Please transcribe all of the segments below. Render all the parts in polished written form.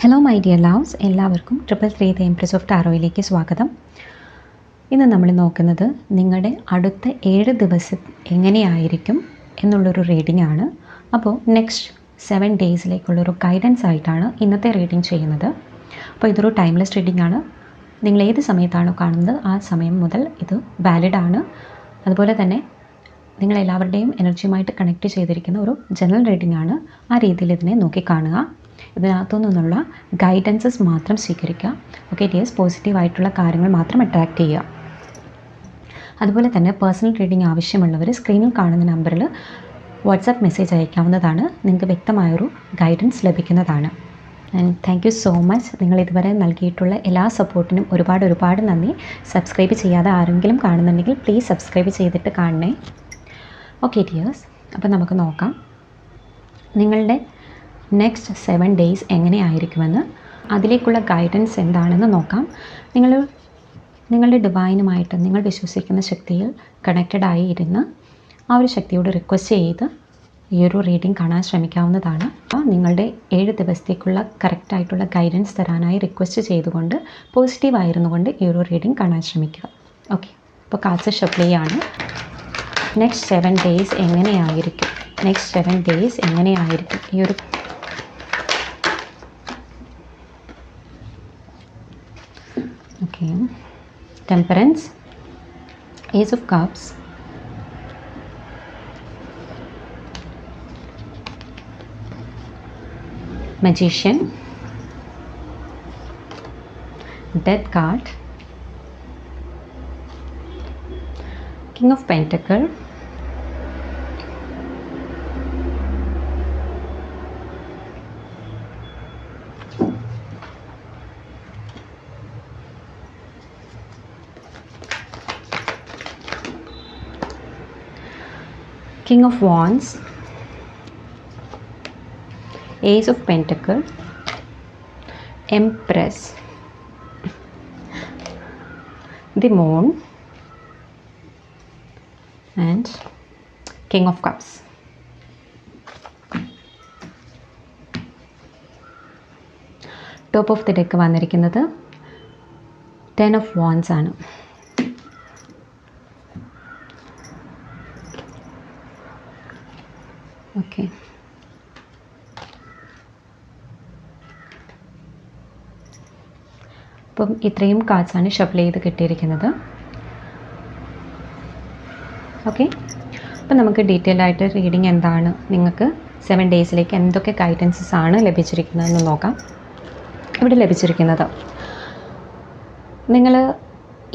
Hello my dear loves, എല്ലാവർക്കും 333 the empress of ടാറോയിലേക്ക് സ്വാഗതം. ഇന്ന് നമ്മൾ നോക്കുന്നത് നിങ്ങളുടെ അടുത്ത 7 ദിവസം എങ്ങനെയായിരിക്കും എന്നുള്ളൊരു റീഡിംഗ് ആണ്. അപ്പോൾ നെക്സ്റ്റ് 7 ഡേയ്സിലേക്കുള്ളൊരു ഗൈഡൻസ് ആയിട്ടാണ് ഇന്നത്തെ റീഡിംഗ് ചെയ്യുന്നത്. അപ്പോൾ ഇതൊരു ടൈംലെസ് റീഡിംഗ് ആണ്. നിങ്ങൾ ഏത് സമയത്താണോ കാണുന്നത് ആ സമയം മുതൽ ഇത് വാലിഡ് ആണ്. അതുപോലെ തന്നെ നിങ്ങളെല്ലാവരുടെയും എനർജിയുമായിട്ട് കണക്ട് ചെയ്തിരിക്കുന്ന ഒരു ജനറൽ റീഡിംഗ് ആണ്. ആ രീതിയിൽ ഇതിനെ നോക്കിക്കാണുക. ഇതിനകത്തു നിന്നുള്ള ഗൈഡൻസസ് മാത്രം സ്വീകരിക്കുക. ഓക്കെ ഡിയേഴ്സ്, പോസിറ്റീവായിട്ടുള്ള കാര്യങ്ങൾ മാത്രം അട്രാക്റ്റ് ചെയ്യുക. അതുപോലെ തന്നെ പേഴ്സണൽ റീഡിംഗ് ആവശ്യമുള്ളവർ സ്ക്രീനിൽ കാണുന്ന നമ്പറിൽ വാട്സാപ്പ് മെസ്സേജ് അയക്കാവുന്നതാണ്. നിങ്ങൾക്ക് വ്യക്തമായൊരു ഗൈഡൻസ് ലഭിക്കുന്നതാണ്. And thank you so much. നിങ്ങൾ ഇതുവരെ നൽകിയിട്ടുള്ള എല്ലാ സപ്പോർട്ടിനും ഒരുപാട് നന്ദി. സബ്സ്ക്രൈബ് ചെയ്യാതെ ആരെങ്കിലും കാണുന്നുണ്ടെങ്കിൽ പ്ലീസ് സബ്സ്ക്രൈബ് ചെയ്തിട്ട് കാണണേ. ഓക്കെ ഡിയേഴ്സ്, അപ്പോൾ നമുക്ക് നോക്കാം നിങ്ങളുടെ നെക്സ്റ്റ് 7 ഡേയ്സ് എങ്ങനെയായിരിക്കുമെന്ന്. അതിലേക്കുള്ള ഗൈഡൻസ് എന്താണെന്ന് നോക്കാം. നിങ്ങളുടെ ഡിവൈനുമായിട്ട് നിങ്ങൾ വിശ്വസിക്കുന്ന ശക്തിയിൽ കണക്റ്റഡായി ഇരുന്ന് ആ ഒരു ശക്തിയോട് റിക്വസ്റ്റ് ചെയ്ത് ഈ ഒരു റീഡിംഗ് കാണാൻ ശ്രമിക്കാവുന്നതാണ്. നിങ്ങളുടെ 7 ദിവസത്തേക്കുള്ള കറക്റ്റായിട്ടുള്ള ഗൈഡൻസ് തരാനായി റിക്വസ്റ്റ് ചെയ്തുകൊണ്ട് പോസിറ്റീവായിരുന്നുകൊണ്ട് ഈ ഒരു റീഡിംഗ് കാണാൻ ശ്രമിക്കുക. ഓക്കെ, അപ്പോൾ കാർഡ്സ് ഷഫിൾ ചെയ്യാണ്. നെക്സ്റ്റ് 7 ഡേയ്സ് എങ്ങനെയായിരിക്കും ഈ ഒരു Temperance, Ace of Cups, Magician, Death card, King of Pentacles, King of Wands, Ace of Pentacles, Empress, the Moon and King of Cups. Top of the deck വന്നിരിക്കുന്നത് 10 of Wands ആണ്. Okay, അപ്പം ഇത്രയും കാർഡ്സാണ് shuffle ചെയ്ത് കിട്ടിയിരിക്കുന്നത്. Okay, അപ്പം നമുക്ക് detail ആയിട്ട് reading എന്താണ്, നിങ്ങൾക്ക് 7 ഡേയ്സിലേക്ക് എന്തൊക്കെ ഗൈഡൻസസ് ആണ് ലഭിച്ചിരിക്കുന്നതെന്ന് നോക്കാം. ഇവിടെ ലഭിച്ചിരിക്കുന്നത് നിങ്ങൾ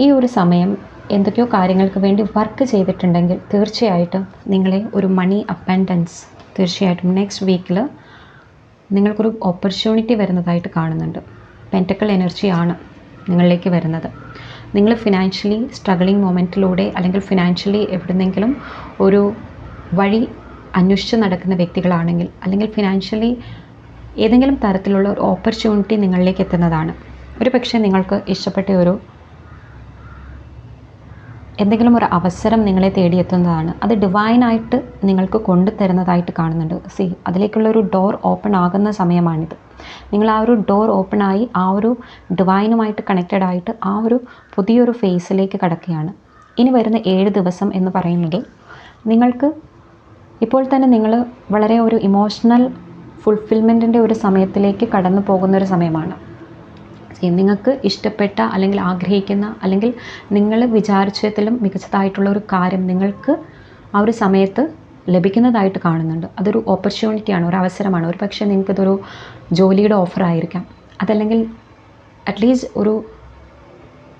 ഈ ഒരു സമയം എന്തൊക്കെയോ കാര്യങ്ങൾക്ക് വേണ്ടി വർക്ക് ചെയ്തിട്ടുണ്ടെങ്കിൽ തീർച്ചയായിട്ടും നിങ്ങളെ ഒരു മണി അബൻഡൻസ് തീർച്ചയായിട്ടും നെക്സ്റ്റ് വീക്കിൽ നിങ്ങൾക്കൊരു ഓപ്പർച്യൂണിറ്റി വരുന്നതായിട്ട് കാണുന്നുണ്ട്. പെൻറ്റക്കിൾ എനർജിയാണ് നിങ്ങളിലേക്ക് വരുന്നത്. നിങ്ങൾ ഫിനാൻഷ്യലി സ്ട്രഗിളിങ് മൊമെൻറ്റിലൂടെ അല്ലെങ്കിൽ ഫിനാൻഷ്യലി എവിടുന്നെങ്കിലും ഒരു വഴി അന്വേഷിച്ച് നടക്കുന്ന വ്യക്തികളാണെങ്കിൽ അല്ലെങ്കിൽ ഫിനാൻഷ്യലി ഏതെങ്കിലും തരത്തിലുള്ള ഒരു ഓപ്പർച്യൂണിറ്റി നിങ്ങളിലേക്ക് എത്തുന്നതാണ്. ഒരു പക്ഷേ നിങ്ങൾക്ക് ഇഷ്ടപ്പെട്ട എന്തെങ്കിലും ഒരു അവസരം നിങ്ങളെ തേടിയെത്തുന്നതാണ്. അത് ഡിവൈനായിട്ട് നിങ്ങൾക്ക് കൊണ്ടുതരുന്നതായിട്ട് കാണുന്നുണ്ട്. അതിലേക്കുള്ളൊരു ഡോർ ഓപ്പൺ ആകുന്ന സമയമാണിത്. നിങ്ങൾ ആ ഒരു ഡോർ ഓപ്പണായി ആ ഒരു ഡിവൈനുമായിട്ട് കണക്റ്റഡ് ആയിട്ട് ആ ഒരു പുതിയൊരു ഫേസിലേക്ക് കടക്കുകയാണ്. ഇനി വരുന്ന 7 ദിവസം എന്ന് പറയുന്നത് നിങ്ങൾക്ക് ഇപ്പോൾ തന്നെ നിങ്ങൾ വളരെ ഒരു ഇമോഷണൽ ഫുൾഫിൽമെൻറ്റിൻ്റെ ഒരു സമയത്തിലേക്ക് കടന്നു പോകുന്നൊരു സമയമാണ്. നിങ്ങൾക്ക് ഇഷ്ടപ്പെട്ട അല്ലെങ്കിൽ ആഗ്രഹിക്കുന്ന അല്ലെങ്കിൽ നിങ്ങൾ വിചാരിച്ചതിലും മികച്ചതായിട്ടുള്ള ഒരു കാര്യം നിങ്ങൾക്ക് ആ ഒരു സമയത്ത് ലഭിക്കുന്നതായിട്ട് കാണുന്നുണ്ട്. അതൊരു ഓപ്പർച്യൂണിറ്റിയാണ്, ഒരു അവസരമാണ്. ഒരു പക്ഷേ നിങ്ങൾക്കിതൊരു ജോലിയുടെ ഓഫറായിരിക്കാം, അതല്ലെങ്കിൽ അറ്റ്ലീസ്റ്റ്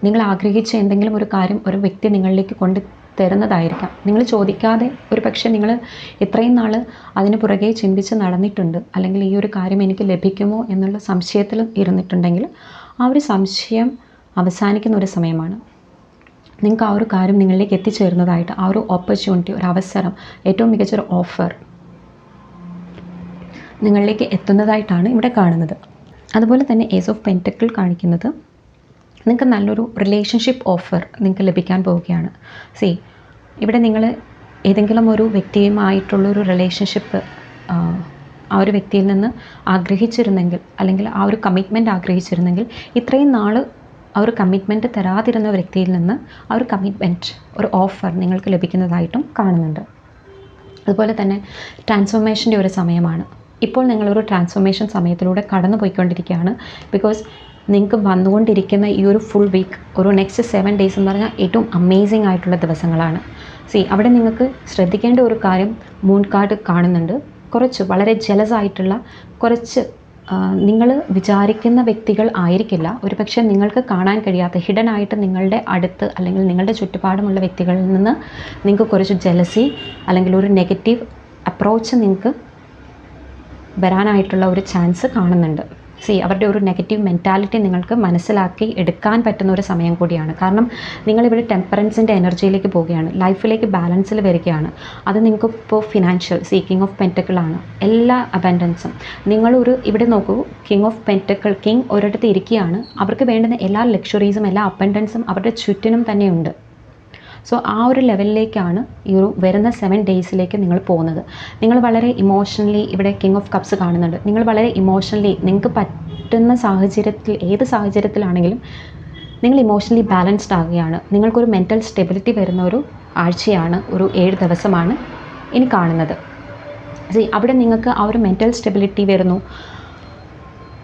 നിങ്ങൾ ആഗ്രഹിച്ച എന്തെങ്കിലും ഒരു കാര്യം ഒരു വ്യക്തി നിങ്ങളിലേക്ക് കൊണ്ട് തരുന്നതായിരിക്കാം. നിങ്ങൾ ചോദിക്കാതെ ഒരു പക്ഷേ നിങ്ങൾ ഇത്രയും നാൾ അതിന് പുറകെ ചിന്തിച്ച് നടന്നിട്ടുണ്ട്, അല്ലെങ്കിൽ ഈ ഒരു കാര്യം എനിക്ക് ലഭിക്കുമോ എന്നുള്ള സംശയത്തിൽ ഇരുന്നിട്ടുണ്ടെങ്കിൽ ആ ഒരു സംശയം അവസാനിക്കുന്ന ഒരു സമയമാണ്. നിങ്ങൾക്ക് ആ ഒരു കാര്യം നിങ്ങളിലേക്ക് എത്തിച്ചേരുന്നതായിട്ട് ആ ഒരു ഓപ്പർച്യൂണിറ്റി, ഒരു അവസരം, ഏറ്റവും മികച്ചൊരു ഓഫർ നിങ്ങളിലേക്ക് എത്തുന്നതായിട്ടാണ് ഇവിടെ കാണുന്നത്. അതുപോലെ തന്നെ ഏസ് ഓഫ് പെൻറ്റക്കിൾ കാണിക്കുന്നത് നിങ്ങൾക്ക് നല്ലൊരു റിലേഷൻഷിപ്പ് ഓഫർ നിങ്ങൾക്ക് ലഭിക്കാൻ പോവുകയാണ്. ഇവിടെ നിങ്ങൾ ഏതെങ്കിലും ഒരു വ്യക്തിയുമായിട്ടുള്ളൊരു റിലേഷൻഷിപ്പ് ആ ഒരു വ്യക്തിയിൽ നിന്ന് ആഗ്രഹിച്ചിരുന്നെങ്കിൽ, അല്ലെങ്കിൽ ആ ഒരു കമ്മിറ്റ്മെൻറ്റ് ആഗ്രഹിച്ചിരുന്നെങ്കിൽ, ഇത്രയും നാൾ ആ ഒരു കമ്മിറ്റ്മെൻറ്റ് തരാതിരുന്ന വ്യക്തിയിൽ നിന്ന് ആ ഒരു കമ്മിറ്റ്മെൻറ്റ്, ഒരു ഓഫർ നിങ്ങൾക്ക് ലഭിക്കുന്നതായിട്ടും കാണുന്നുണ്ട്. അതുപോലെ തന്നെ ട്രാൻസ്ഫോർമേഷൻ്റെ ഒരു സമയമാണ്. ഇപ്പോൾ നിങ്ങളൊരു ട്രാൻസ്ഫോർമേഷൻ സമയത്തിലൂടെ കടന്നു പോയിക്കൊണ്ടിരിക്കുകയാണ്. ബിക്കോസ് നിങ്ങൾക്ക് വന്നുകൊണ്ടിരിക്കുന്ന ഈ ഒരു ഫുൾ വീക്ക്, ഒരു നെക്സ്റ്റ് 7 days എന്ന് പറഞ്ഞാൽ ഏറ്റവും അമേസിങ് ആയിട്ടുള്ള ദിവസങ്ങളാണ്. അവിടെ നിങ്ങൾക്ക് ശ്രദ്ധിക്കേണ്ട ഒരു കാര്യം, മൂൺ കാർഡ് കാണുന്നുണ്ട്. കുറച്ച് വളരെ ജലസ് ആയിട്ടുള്ള, കുറച്ച് നിങ്ങൾ വിചാരിക്കുന്ന വ്യക്തികൾ ആയിരിക്കില്ല, ഒരുപക്ഷെ നിങ്ങൾക്ക് കാണാൻ കഴിയാത്ത, ഹിഡൻ ആയിട്ട് നിങ്ങളുടെ അടുത്ത് അല്ലെങ്കിൽ നിങ്ങളുടെ ചുറ്റുപാടുമുള്ള വ്യക്തികളിൽ നിന്ന് നിങ്ങൾക്ക് കുറച്ച് ജലസി അല്ലെങ്കിൽ ഒരു നെഗറ്റീവ് അപ്രോച്ച് നിങ്ങൾക്ക് വരാനായിട്ടുള്ള ഒരു ചാൻസ് കാണുന്നുണ്ട്. അവരുടെ ഒരു നെഗറ്റീവ് മെൻറ്റാലിറ്റി നിങ്ങൾക്ക് മനസ്സിലാക്കി എടുക്കാൻ പറ്റുന്ന ഒരു സമയം കൂടിയാണ്. കാരണം നിങ്ങളിവിടെ ടെമ്പറൻസിൻ്റെ എനർജിയിലേക്ക് പോവുകയാണ്, ലൈഫിലേക്ക് ബാലൻസിൽ വരികയാണ്. അത് നിങ്ങൾക്ക് ഇപ്പോൾ ഫിനാൻഷ്യൽ കിങ് ഓഫ് പെൻറ്റക്കിൾ ആണ്, എല്ലാ അബൻഡൻസും. നിങ്ങളൊരു ഇവിടെ നോക്കൂ, കിങ് ഓഫ് പെൻറ്റക്കിൾ, കിങ് ഒരിടത്ത് ഇരിക്കുകയാണ്. അവർക്ക് വേണ്ടുന്ന എല്ലാ ലക്ഷറീസും എല്ലാ അബൻഡൻസും അവരുടെ ചുറ്റിനും തന്നെയുണ്ട്. ആ ഒരു ലെവലിലേക്കാണ് ഈ ഒരു വരുന്ന 7 daysലേക്ക് നിങ്ങൾ പോകുന്നത്. നിങ്ങൾ വളരെ ഇമോഷണലി, ഇവിടെ കിങ് ഓഫ് കപ്സ് കാണുന്നുണ്ട്, നിങ്ങൾ വളരെ ഇമോഷണലി നിങ്ങൾക്ക് പറ്റുന്ന സാഹചര്യത്തിൽ, ഏത് സാഹചര്യത്തിലാണെങ്കിലും നിങ്ങൾ ഇമോഷണലി ബാലൻസ്ഡ് ആകുകയാണ്. നിങ്ങൾക്കൊരു മെൻറ്റൽ സ്റ്റെബിലിറ്റി വരുന്ന ഒരു ആഴ്ചയാണ്, ഒരു 7 ദിവസമാണ് ഇനി കാണുന്നത്. അവിടെ നിങ്ങൾക്ക് ആ ഒരു മെൻറ്റൽ സ്റ്റെബിലിറ്റി വരുന്നു,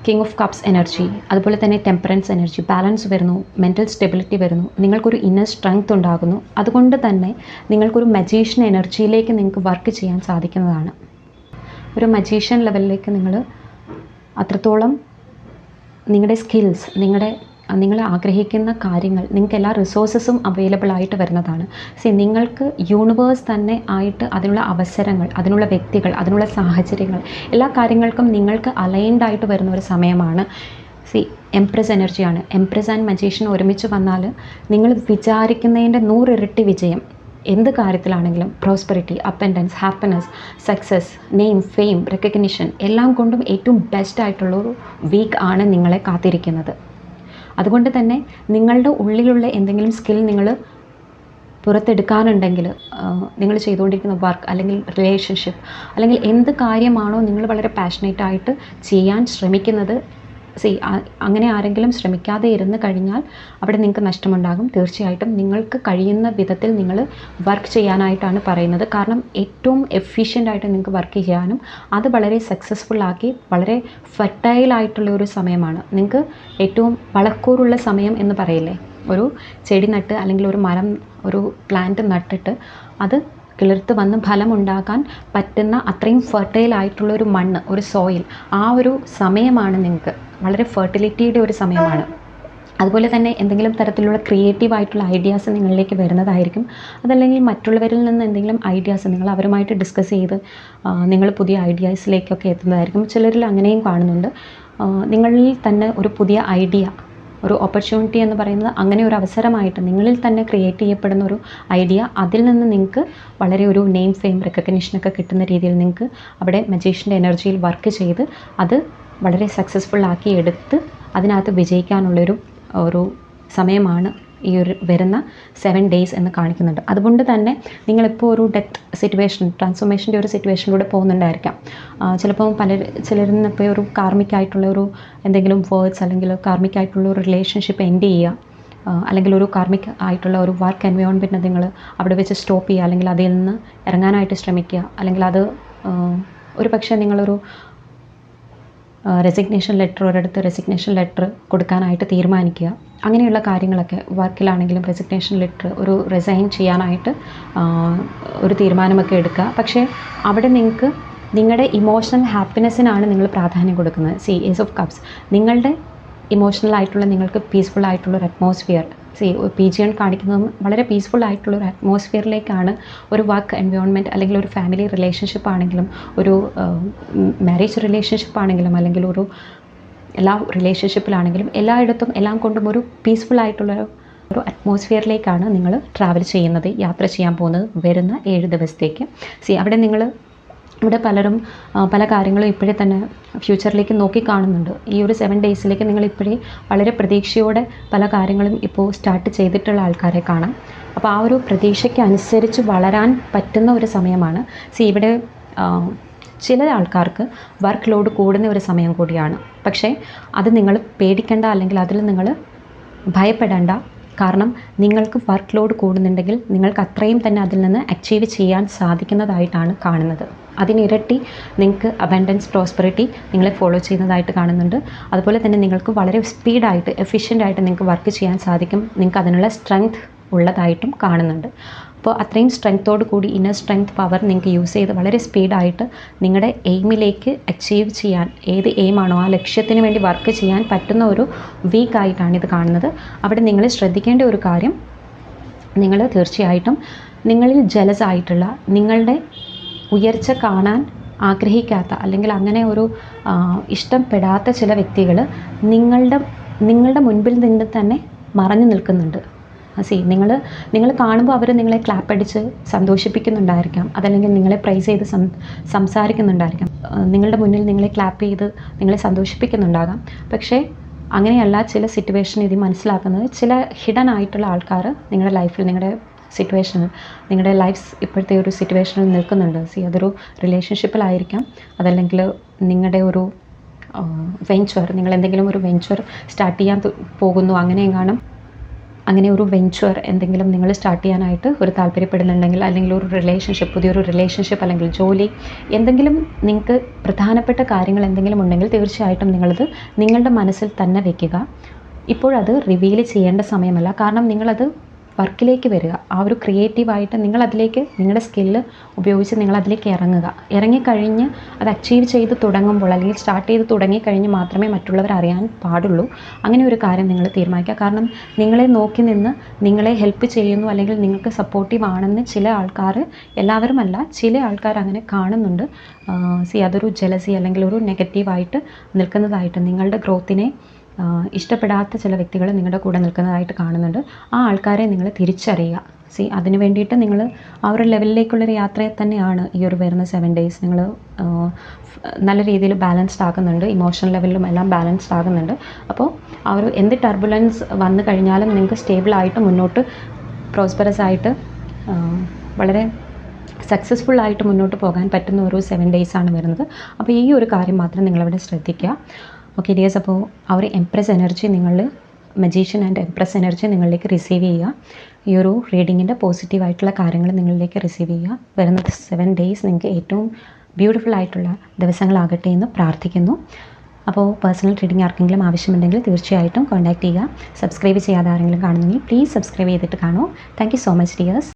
കിങ് ഓഫ് കപ്സ് എനർജി, അതുപോലെ തന്നെ ടെമ്പറൻസ് എനർജി, ബാലൻസ് വരുന്നു, മെൻറ്റൽ സ്റ്റെബിലിറ്റി വരുന്നു, നിങ്ങൾക്കൊരു ഇന്നർ സ്ട്രെങ്ത് ഉണ്ടാകുന്നു. അതുകൊണ്ട് തന്നെ നിങ്ങൾക്കൊരു മജീഷ്യൻ എനർജിയിലേക്ക് നിങ്ങൾക്ക് വർക്ക് ചെയ്യാൻ സാധിക്കുന്നതാണ്. ഒരു മജീഷ്യൻ ലെവലിലേക്ക് നിങ്ങൾ അത്രത്തോളം നിങ്ങളുടെ സ്കിൽസ്, നിങ്ങൾ ആഗ്രഹിക്കുന്ന കാര്യങ്ങൾ, നിങ്ങൾക്ക് എല്ലാ റിസോഴ്സസും അവൈലബിൾ ആയിട്ട് വരുന്നതാണ്. നിങ്ങൾക്ക് യൂണിവേഴ്സ് തന്നെ ആയിട്ട് അതിനുള്ള അവസരങ്ങൾ, അതിനുള്ള വ്യക്തികൾ, അതിനുള്ള സാഹചര്യങ്ങൾ, എല്ലാ കാര്യങ്ങൾക്കും നിങ്ങൾക്ക് അലൈൻഡ് ആയിട്ട് വരുന്ന ഒരു സമയമാണ്. എംപ്രസ് എനർജിയാണ്. എംപ്രസ് ആൻഡ് മജീഷ്യൻ ഒരുമിച്ച് വന്നാൽ നിങ്ങൾ വിചാരിക്കുന്നതിൻ്റെ 100 ഇരട്ടി വിജയം എന്ത് കാര്യത്തിലാണെങ്കിലും, prosperity, abundance, happiness, success, name, fame, recognition എല്ലാം കൊണ്ടും ഏറ്റവും ബെസ്റ്റ് ആയിട്ടുള്ളൊരു വീക്ക് ആണ് നിങ്ങളെ കാത്തിരിക്കുന്നത്. അതുകൊണ്ട് തന്നെ നിങ്ങളുടെ ഉള്ളിലുള്ള എന്തെങ്കിലും സ്കിൽ നിങ്ങൾ പുറത്തെടുക്കാനുണ്ടെങ്കിൽ, നിങ്ങൾ ചെയ്തുകൊണ്ടിരിക്കുന്ന വർക്ക് അല്ലെങ്കിൽ റിലേഷൻഷിപ്പ് അല്ലെങ്കിൽ എന്ത് കാര്യമാണോ നിങ്ങൾ വളരെ പാഷനേറ്റ് ആയിട്ട് ചെയ്യാൻ ശ്രമിക്കുന്നത്, അങ്ങനെ ആരെങ്കിലും ശ്രമിക്കാതെ ഇരുന്ന് കഴിഞ്ഞാൽ അവിടെ നിങ്ങൾക്ക് നഷ്ടമുണ്ടാകും. തീർച്ചയായിട്ടും നിങ്ങൾക്ക് കഴിയുന്ന വിധത്തിൽ നിങ്ങൾ വർക്ക് ചെയ്യാനായിട്ടാണ് പറയുന്നത്. കാരണം ഏറ്റവും എഫിഷ്യൻ്റായിട്ട് നിങ്ങൾക്ക് വർക്ക് ചെയ്യാനും അത് വളരെ സക്സസ്ഫുള്ളാക്കി വളരെ ഫെർട്ടൈലായിട്ടുള്ള ഒരു സമയമാണ്. നിങ്ങൾക്ക് ഏറ്റവും വളക്കൂറുള്ള സമയം എന്ന് പറയില്ലേ, ഒരു ചെടി നട്ട് അല്ലെങ്കിൽ ഒരു മരം, ഒരു പ്ലാന്റ് നട്ടിട്ട് അത് കിളിർത്ത് വന്ന് ഫലമുണ്ടാക്കാൻ പറ്റുന്ന അത്രയും ഫെർട്ടൈലായിട്ടുള്ള ഒരു മണ്ണ്, ഒരു സോയിൽ, ആ ഒരു സമയമാണ് നിങ്ങൾക്ക്. വളരെ ഫെർട്ടിലിറ്റിയുടെ ഒരു സമയമാണ്. അതുപോലെ തന്നെ എന്തെങ്കിലും തരത്തിലുള്ള ക്രിയേറ്റീവായിട്ടുള്ള ഐഡിയാസ് നിങ്ങളിലേക്ക് വരുന്നതായിരിക്കും. അതല്ലെങ്കിൽ മറ്റുള്ളവരിൽ നിന്ന് എന്തെങ്കിലും ഐഡിയാസ് നിങ്ങൾ അവരുമായിട്ട് ഡിസ്കസ് ചെയ്ത് നിങ്ങൾ പുതിയ ഐഡിയാസിലേക്കൊക്കെ എത്തുന്നതായിരിക്കും. ചിലരിൽ അങ്ങനെയും കാണുന്നുണ്ട്. നിങ്ങളിൽ തന്നെ ഒരു പുതിയ ഐഡിയ, ഒരു ഓപ്പർച്യൂണിറ്റി എന്ന് പറയുന്നത് അങ്ങനെ ഒരു അവസരമായിട്ട് നിങ്ങളിൽ തന്നെ ക്രിയേറ്റ് ചെയ്യപ്പെടുന്ന ഒരു ഐഡിയ, അതിൽ നിന്ന് നിങ്ങൾക്ക് വളരെ ഒരു നെയിം, ഫെയിം, റെക്കഗ്നിഷനൊക്കെ കിട്ടുന്ന രീതിയിൽ നിങ്ങൾക്ക് അവിടെ മജീഷ്യൻ്റെ എനർജിയിൽ വർക്ക് ചെയ്ത് അത് വളരെ സക്സസ്ഫുള്ളാക്കി എടുത്ത് അതിനകത്ത് വിജയിക്കാനുള്ളൊരു സമയമാണ് ഈ ഒരു വരുന്ന 7 days എന്ന് കാണിക്കുന്നുണ്ട്. അതുകൊണ്ട് തന്നെ നിങ്ങളിപ്പോൾ ഒരു ഡെത്ത് സിറ്റുവേഷൻ, ട്രാൻസ്ഫോർമേഷൻ്റെ ഒരു സിറ്റുവേഷനിലൂടെ പോകുന്നുണ്ടായിരിക്കാം. ചിലപ്പോൾ ചിലരിൽ നിന്നിപ്പോൾ ഒരു കാർമിക്കായിട്ടുള്ള ഒരു എന്തെങ്കിലും വേർഡ്സ് അല്ലെങ്കിൽ കാർമിക്കായിട്ടുള്ള ഒരു റിലേഷൻഷിപ്പ് എൻഡ് ചെയ്യുക, അല്ലെങ്കിൽ ഒരു കാർമിക് ആയിട്ടുള്ള ഒരു വർക്ക് എൻവയോൺമെൻറ്റ് നിങ്ങൾ അവിടെ വെച്ച് സ്റ്റോപ്പ് ചെയ്യുക, അല്ലെങ്കിൽ അതിൽ നിന്ന് ഇറങ്ങാനായിട്ട് ശ്രമിക്കുക, അല്ലെങ്കിൽ അത് ഒരു പക്ഷേ നിങ്ങളൊരു റെസിഗ്നേഷൻ ലെറ്റർ, ഒരിടത്ത് റെസിഗ്നേഷൻ ലെറ്റർ കൊടുക്കാനായിട്ട് തീരുമാനിക്കുക. അങ്ങനെയുള്ള കാര്യങ്ങളൊക്കെ, വർക്കിലാണെങ്കിലും റെസിഗ്നേഷൻ ലെറ്റർ, ഒരു റിസൈൻ ചെയ്യാനായിട്ട് ഒരു തീരുമാനമൊക്കെ എടുക്കുക. പക്ഷേ അവിടെ നിങ്ങൾക്ക് നിങ്ങളുടെ ഇമോഷണൽ ഹാപ്പിനെസ്സിനാണ് നിങ്ങൾ പ്രാധാന്യം കൊടുക്കുന്നത്. ഏസ് ഓഫ് കപ്സ്, നിങ്ങളുടെ ഇമോഷണൽ ആയിട്ടുള്ള, നിങ്ങൾക്ക് പീസ്ഫുൾ ആയിട്ടുള്ളൊരു അറ്റ്മോസ്ഫിയർ, PGN കാണിക്കുന്നതും വളരെ പീസ്ഫുൾ ആയിട്ടുള്ളൊരു അറ്റ്മോസ്ഫിയറിലേക്കാണ് ഒരു വർക്ക് എൻവയോൺമെൻറ്റ് അല്ലെങ്കിൽ ഒരു ഫാമിലി റിലേഷൻഷിപ്പ് ആണെങ്കിലും, ഒരു മാരേജ് റിലേഷൻഷിപ്പ് ആണെങ്കിലും, അല്ലെങ്കിൽ ഒരു എല്ലാ റിലേഷൻഷിപ്പിലാണെങ്കിലും എല്ലായിടത്തും എല്ലാം കൊണ്ടും ഒരു പീസ്ഫുൾ ആയിട്ടുള്ള ഒരു അറ്റ്മോസ്ഫിയറിലേക്കാണ് നിങ്ങൾ ട്രാവൽ ചെയ്യുന്നത്, യാത്ര ചെയ്യാൻ പോകുന്നത് വരുന്ന 7 ദിവസത്തേക്ക്. അവിടെ നിങ്ങൾ ഇവിടെ പലരും പല കാര്യങ്ങളും ഇപ്പോഴേ തന്നെ ഫ്യൂച്ചറിലേക്ക് നോക്കി കാണുന്നുണ്ട്. ഈ ഒരു 7 daysലേക്ക് നിങ്ങൾ ഇപ്പോഴേ വളരെ പ്രതീക്ഷയോടെ പല കാര്യങ്ങളും ഇപ്പോൾ സ്റ്റാർട്ട് ചെയ്തിട്ടുള്ള ആൾക്കാരെ കാണാം. അപ്പോൾ ആ ഒരു പ്രതീക്ഷയ്ക്ക് അനുസരിച്ച് വളരാൻ പറ്റുന്ന ഒരു സമയമാണ്. ഇവിടെ ചില ആൾക്കാർക്ക് വർക്ക് ലോഡ് കൂടുന്ന ഒരു സമയം കൂടിയാണ്. പക്ഷേ അത് നിങ്ങൾ പേടിക്കേണ്ട, അല്ലെങ്കിൽ അതിൽ നിങ്ങൾ ഭയപ്പെടേണ്ട. കാരണം നിങ്ങൾക്ക് വർക്ക് ലോഡ് കൂടുന്നുണ്ടെങ്കിൽ നിങ്ങൾക്ക് അത്രയും തന്നെ അതിൽ നിന്ന് അച്ചീവ് ചെയ്യാൻ സാധിക്കുന്നതായിട്ടാണ് കാണുന്നത്. അതിനിരട്ടി നിങ്ങൾക്ക് അബൻഡൻസ്, പ്രോസ്പെറിറ്റി നിങ്ങളെ ഫോളോ ചെയ്യുന്നതായിട്ട് കാണുന്നുണ്ട്. അതുപോലെ തന്നെ നിങ്ങൾക്ക് വളരെ സ്പീഡായിട്ട്, എഫിഷ്യൻ്റായിട്ട് നിങ്ങൾക്ക് വർക്ക് ചെയ്യാൻ സാധിക്കും. നിങ്ങൾക്ക് അതിനുള്ള സ്ട്രെങ്ത് ഉള്ളതായിട്ടും കാണുന്നുണ്ട്. അപ്പോൾ അത്രയും സ്ട്രെങ്ത്തോട് കൂടി, ഇന്നർ സ്ട്രെങ്ത്, പവർ നിങ്ങൾക്ക് യൂസ് ചെയ്ത് വളരെ സ്പീഡായിട്ട് നിങ്ങളുടെ എയിമിലേക്ക് അച്ചീവ് ചെയ്യാൻ, ഏത് എയിമാണോ ആ ലക്ഷ്യത്തിന് വേണ്ടി വർക്ക് ചെയ്യാൻ പറ്റുന്ന ഒരു വീക്കായിട്ടാണ് ഇത് കാണുന്നത്. അവിടെ നിങ്ങൾ ശ്രദ്ധിക്കേണ്ട ഒരു കാര്യം, നിങ്ങൾ തീർച്ചയായിട്ടും നിങ്ങളിൽ ജലസ് ആയിട്ടുള്ള, നിങ്ങളുടെ ഉയർച്ച കാണാൻ ആഗ്രഹിക്കാത്ത, അല്ലെങ്കിൽ അങ്ങനെ ഒരു ഇഷ്ടപ്പെടാത്ത ചില വ്യക്തികൾ നിങ്ങളുടെ മുൻപിൽ നിന്ന് തന്നെ മറഞ്ഞു നിൽക്കുന്നുണ്ട്. നിങ്ങൾ കാണുമ്പോൾ അവർ നിങ്ങളെ ക്ലാപ്പ് അടിച്ച് സന്തോഷിപ്പിക്കുന്നുണ്ടായിരിക്കാം, അതല്ലെങ്കിൽ നിങ്ങളെ പ്രൈസ് ചെയ്ത് സംസാരിക്കുന്നുണ്ടായിരിക്കാം, നിങ്ങളുടെ മുന്നിൽ നിങ്ങളെ ക്ലാപ്പ് ചെയ്ത് നിങ്ങളെ സന്തോഷിപ്പിക്കുന്നുണ്ടാകാം. പക്ഷേ അങ്ങനെയല്ല ചില സിറ്റുവേഷൻ ഇത് മനസ്സിലാക്കുന്നത്. ചില ഹിഡൻ ആയിട്ടുള്ള ആൾക്കാർ നിങ്ങളുടെ ലൈഫിൽ, നിങ്ങളുടെ സിറ്റുവേഷനിൽ, നിങ്ങളുടെ ലൈഫ് ഇപ്പോഴത്തെ ഒരു സിറ്റുവേഷനിൽ നിൽക്കുന്നുണ്ട്. അതൊരു റിലേഷൻഷിപ്പിലായിരിക്കാം, അതല്ലെങ്കിൽ നിങ്ങളുടെ ഒരു വെഞ്ചർ, നിങ്ങൾ എന്തെങ്കിലും ഒരു വെഞ്ചർ സ്റ്റാർട്ട് ചെയ്യാൻ പോകുന്നു, അങ്ങനെ ഒരു വെഞ്ചർ എന്തെങ്കിലും നിങ്ങൾ സ്റ്റാർട്ട് ചെയ്യാനായിട്ട് ഒരു താല്പര്യപ്പെടുന്നുണ്ടെങ്കിൽ, അല്ലെങ്കിൽ ഒരു റിലേഷൻഷിപ്പ്, പുതിയൊരു റിലേഷൻഷിപ്പ് അല്ലെങ്കിൽ ജോലി, എന്തെങ്കിലും നിങ്ങൾക്ക് പ്രധാനപ്പെട്ട കാര്യങ്ങൾ എന്തെങ്കിലും ഉണ്ടെങ്കിൽ തീർച്ചയായിട്ടും നിങ്ങളത് നിങ്ങളുടെ മനസ്സിൽ തന്നെ വെക്കുക. ഇപ്പോഴത് റിവീൽ ചെയ്യേണ്ട സമയമല്ല. കാരണം നിങ്ങളത് വർക്കിലേക്ക് വരിക, ആ ഒരു ക്രിയേറ്റീവായിട്ട് നിങ്ങളതിലേക്ക്, നിങ്ങളുടെ സ്കില്ല് ഉപയോഗിച്ച് നിങ്ങളതിലേക്ക് ഇറങ്ങിക്കഴിഞ്ഞ് അത് അച്ചീവ് ചെയ്ത് തുടങ്ങുമ്പോൾ, അല്ലെങ്കിൽ സ്റ്റാർട്ട് ചെയ്ത് തുടങ്ങിക്കഴിഞ്ഞ് മാത്രമേ മറ്റുള്ളവർ അറിയാൻ പാടുള്ളൂ. അങ്ങനെ ഒരു കാര്യം നിങ്ങൾ തീരുമാനിക്കുക. കാരണം നിങ്ങളെ നോക്കി നിന്ന് നിങ്ങളെ ഹെൽപ്പ് ചെയ്യുന്നു, അല്ലെങ്കിൽ നിങ്ങൾക്ക് സപ്പോർട്ടീവ് ആണെന്ന് ചില ആൾക്കാർ, എല്ലാവരുമല്ല, ചില ആൾക്കാർ അങ്ങനെ കാണുന്നുണ്ട്. അതൊരു ജലസി അല്ലെങ്കിൽ ഒരു നെഗറ്റീവായിട്ട് നിൽക്കുന്നതായിട്ട്, നിങ്ങളുടെ ഗ്രോത്തിനെ ഇഷ്ടപ്പെടാത്ത ചില വ്യക്തികൾ നിങ്ങളുടെ കൂടെ നിൽക്കുന്നതായിട്ട് കാണുന്നുണ്ട്. ആ ആൾക്കാരെ നിങ്ങൾ തിരിച്ചറിയുക. അതിന് വേണ്ടിയിട്ട് നിങ്ങൾ ആ ഒരു ലെവലിലേക്കുള്ളൊരു യാത്രയെ തന്നെയാണ് ഈ ഒരു വരുന്ന 7 days നിങ്ങൾ നല്ല രീതിയിൽ ബാലൻസ്ഡ് ആകുന്നുണ്ട്. ഇമോഷണൽ ലെവലിലും എല്ലാം ബാലൻസ്ഡ് ആകുന്നുണ്ട്. അപ്പോൾ ആ ഒരു എന്ത് ടർബുലൻസ് വന്നു കഴിഞ്ഞാലും നിങ്ങൾക്ക് സ്റ്റേബിളായിട്ട് മുന്നോട്ട്, പ്രോസ്പെറസ് ആയിട്ട്, വളരെ സക്സസ്ഫുള്ളായിട്ട് മുന്നോട്ട് പോകാൻ പറ്റുന്ന ഒരു 7 days ആണ് വരുന്നത്. അപ്പോൾ ഈ ഒരു കാര്യം മാത്രം നിങ്ങളവിടെ ശ്രദ്ധിക്കുക. ഓക്കെ ഡിയേഴ്സ്, അപ്പോൾ ആ ഒരു എംപ്രസ് എനർജി, നിങ്ങൾ മജീഷ്യൻ ആൻഡ് എംപ്രസ് എനർജി നിങ്ങളിലേക്ക് റിസീവ് ചെയ്യുക. ഈ ഒരു റീഡിങ്ങിൻ്റെ പോസിറ്റീവായിട്ടുള്ള കാര്യങ്ങൾ നിങ്ങളിലേക്ക് റിസീവ് ചെയ്യുക. വരുന്ന 7 days നിങ്ങൾക്ക് ഏറ്റവും ബ്യൂട്ടിഫുൾ ആയിട്ടുള്ള ദിവസങ്ങളാകട്ടെ എന്ന് പ്രാർത്ഥിക്കുന്നു. അപ്പോൾ പേഴ്സണൽ റീഡിംഗ് ആർക്കെങ്കിലും ആവശ്യമുണ്ടെങ്കിൽ തീർച്ചയായിട്ടും കോൺടാക്റ്റ് ചെയ്യുക. സബ്സ്ക്രൈബ് ചെയ്യാതെ ആരെങ്കിലും കാണുന്നെങ്കിൽ പ്ലീസ് സബ്സ്ക്രൈബ് ചെയ്തിട്ട് കാണൂ. Thank you so much dears.